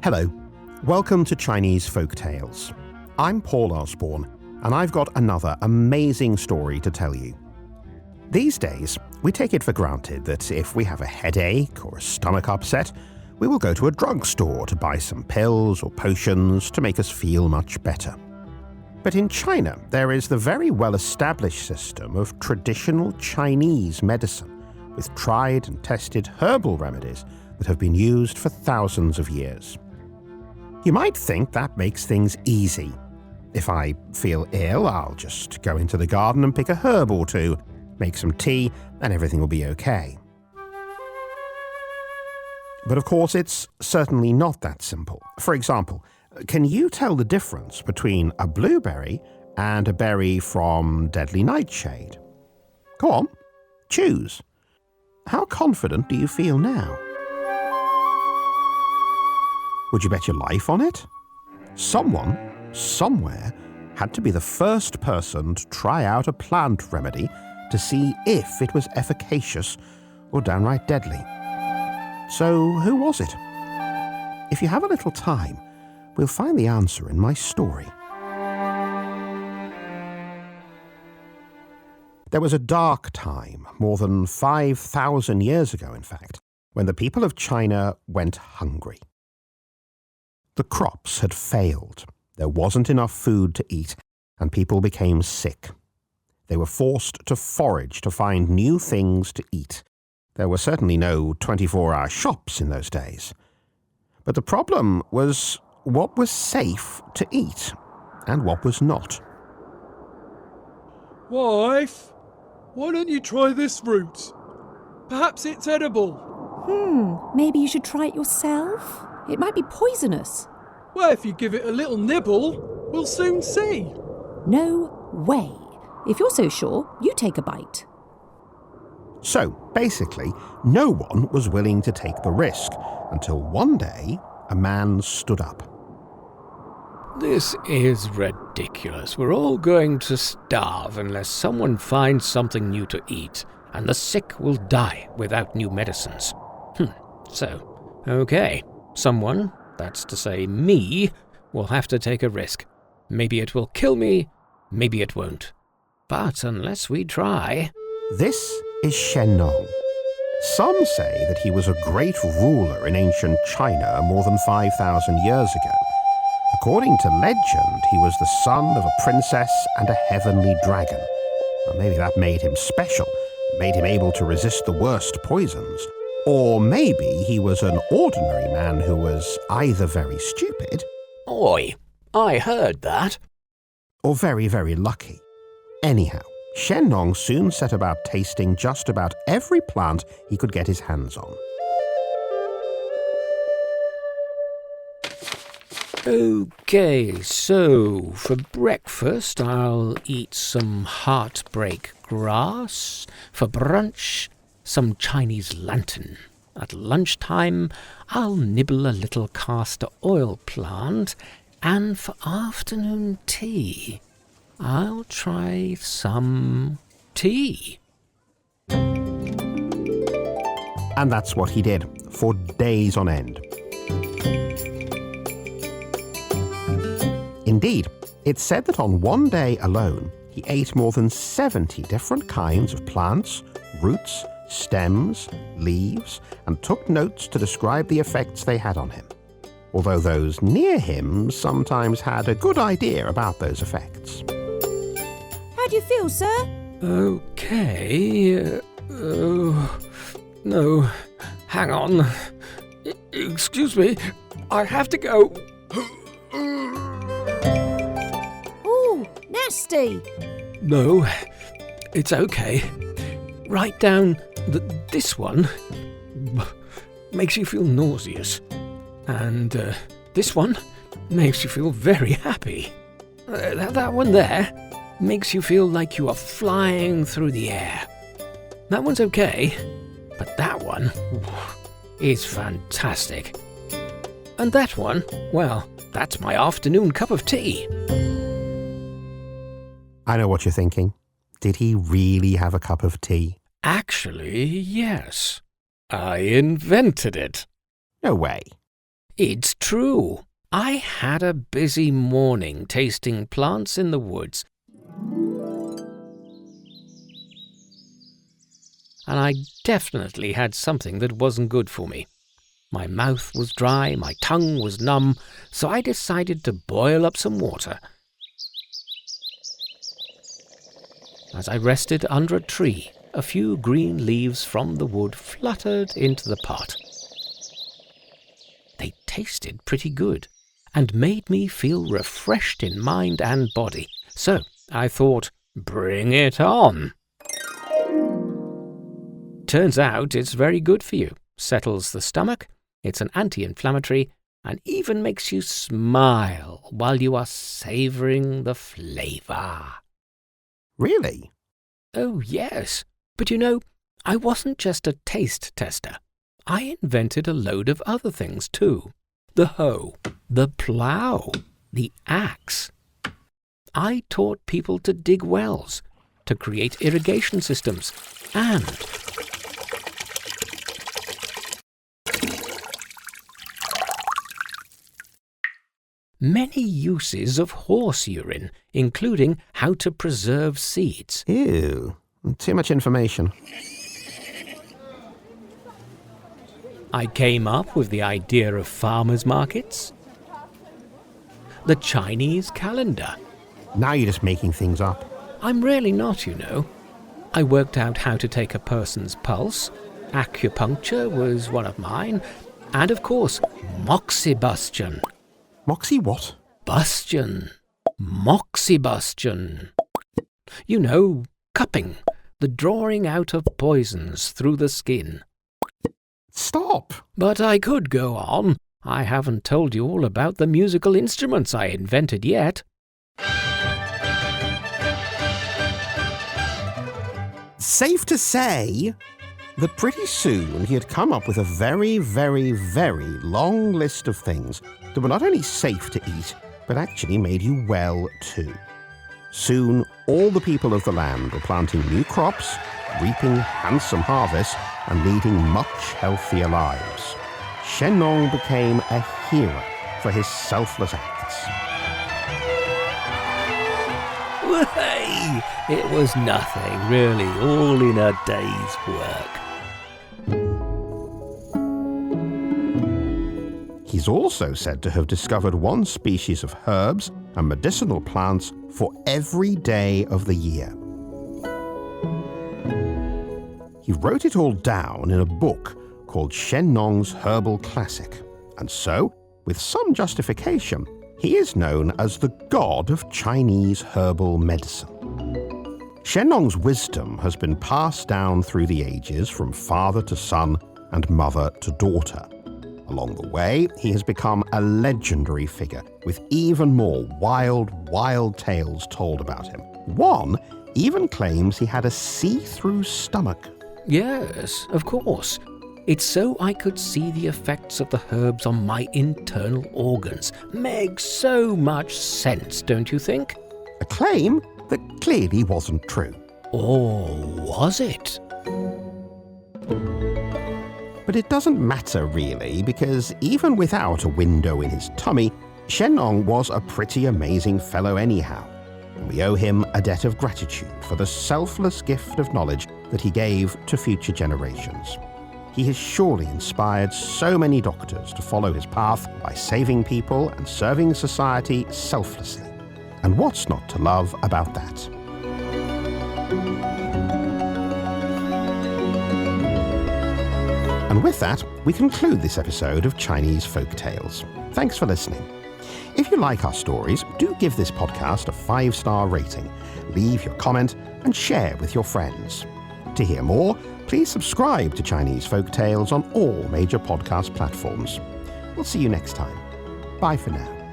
Hello, welcome to Chinese Folk Tales. I'm Paul Osborne, and I've got another amazing story to tell you. These days, we take it for granted that if we have a headache or a stomach upset, we will go to a drugstore to buy some pills or potions to make us feel much better. But in China, there is the very well-established system of traditional Chinese medicine, with tried and tested herbal remedies that have been used for thousands of years. You might think that makes things easy. If I feel ill, I'll just go into the garden and pick a herb or two, make some tea, and everything will be okay. But of course, it's certainly not that simple. For example, can you tell the difference between a blueberry and a berry from deadly nightshade? Go on, choose. How confident do you feel now? Would you bet your life on it? Someone, somewhere, had to be the first person to try out a plant remedy to see if it was efficacious or downright deadly. So who was it? If you have a little time, we'll find the answer in my story. There was a dark time, more than 5,000 years ago in fact, when the people of China went hungry. The crops had failed, there wasn't enough food to eat, and people became sick. They were forced to forage to find new things to eat. There were certainly no 24-hour shops in those days. But the problem was what was safe to eat and what was not. Wife, why don't you try this fruit? Perhaps it's edible. Maybe you should try it yourself? It might be poisonous. Well, if you give it a little nibble, we'll soon see. No way. If you're so sure, you take a bite. So, basically, no one was willing to take the risk until one day a man stood up. This is ridiculous. We're all going to starve unless someone finds something new to eat, and the sick will die without new medicines. Okay, someone, that's to say me, will have to take a risk. Maybe it will kill me, maybe it won't. But unless we try... This is Shen Nong. Some say that he was a great ruler in ancient China more than 5,000 years ago. According to legend, he was the son of a princess and a heavenly dragon. Well, maybe that made him special, made him able to resist the worst poisons. Or maybe he was an ordinary man who was either very stupid... Oi, I heard that. ...or very, very lucky. Anyhow, Shen Nong soon set about tasting just about every plant he could get his hands on. Okay, so for breakfast I'll eat some heartbreak grass. For brunch, some Chinese lantern. At lunchtime, I'll nibble a little castor oil plant. And for afternoon tea, I'll try some tea. And that's what he did, for days on end. Indeed, it's said that on one day alone, he ate more than 70 different kinds of plants, roots, stems, leaves, and took notes to describe the effects they had on him. Although those near him sometimes had a good idea about those effects. How do you feel, sir? Okay. No. Hang on. Excuse me. I have to go. Ooh, nasty. No, it's okay. Write down that this one makes you feel nauseous. And this one makes you feel very happy. That one there makes you feel like you are flying through the air. That one's okay, but that one is fantastic. And that one, well, that's my afternoon cup of tea. I know what you're thinking. Did he really have a cup of tea? Actually, yes. I invented it. No way. It's true. I had a busy morning tasting plants in the woods. And I definitely had something that wasn't good for me. My mouth was dry, my tongue was numb, so I decided to boil up some water. As I rested under a tree, a few green leaves from the wood fluttered into the pot. They tasted pretty good and made me feel refreshed in mind and body. So I thought, bring it on. Turns out it's very good for you. Settles the stomach, it's an anti-inflammatory, and even makes you smile while you are savouring the flavour. Really? Oh, yes. But you know, I wasn't just a taste tester. I invented a load of other things too. The hoe, the plough, the axe. I taught people to dig wells, to create irrigation systems, and many uses of horse urine, including how to preserve seeds. Ew, too much information. I came up with the idea of farmers' markets, the Chinese calendar. Now you're just making things up. I'm really not, you know. I worked out how to take a person's pulse. Acupuncture was one of mine. And of course, moxibustion. Moxie what? Bustion. Moxibustion. You know, cupping, the drawing out of poisons through the skin. Stop! But I could go on. I haven't told you all about the musical instruments I invented yet. Safe to say that pretty soon he had come up with a very, very, very long list of things that were not only safe to eat, but actually made you well too. Soon, all the people of the land were planting new crops, reaping handsome harvests, and leading much healthier lives. Shen Nong became a hero for his selfless acts. Hey, it was nothing, really, all in a day's work. He's also said to have discovered one species of herbs and medicinal plants for every day of the year. He wrote it all down in a book called Shen Nong's Herbal Classic, and so, with some justification, he is known as the god of Chinese herbal medicine. Shen Nong's wisdom has been passed down through the ages from father to son and mother to daughter. Along the way, he has become a legendary figure with even more wild tales told about him. One even claims he had a see-through stomach. Yes, of course. It's so I could see the effects of the herbs on my internal organs. Makes so much sense, don't you think? A claim that clearly wasn't true. Or was it? But it doesn't matter really, because even without a window in his tummy, Shen Nong was a pretty amazing fellow anyhow. And we owe him a debt of gratitude for the selfless gift of knowledge that he gave to future generations. He has surely inspired so many doctors to follow his path by saving people and serving society selflessly. And what's not to love about that? And with that, we conclude this episode of Chinese Folk Tales. Thanks for listening. If you like our stories, do give this podcast a 5-star rating, leave your comment, and share with your friends. To hear more, please subscribe to Chinese Folk Tales on all major podcast platforms. We'll see you next time. Bye for now.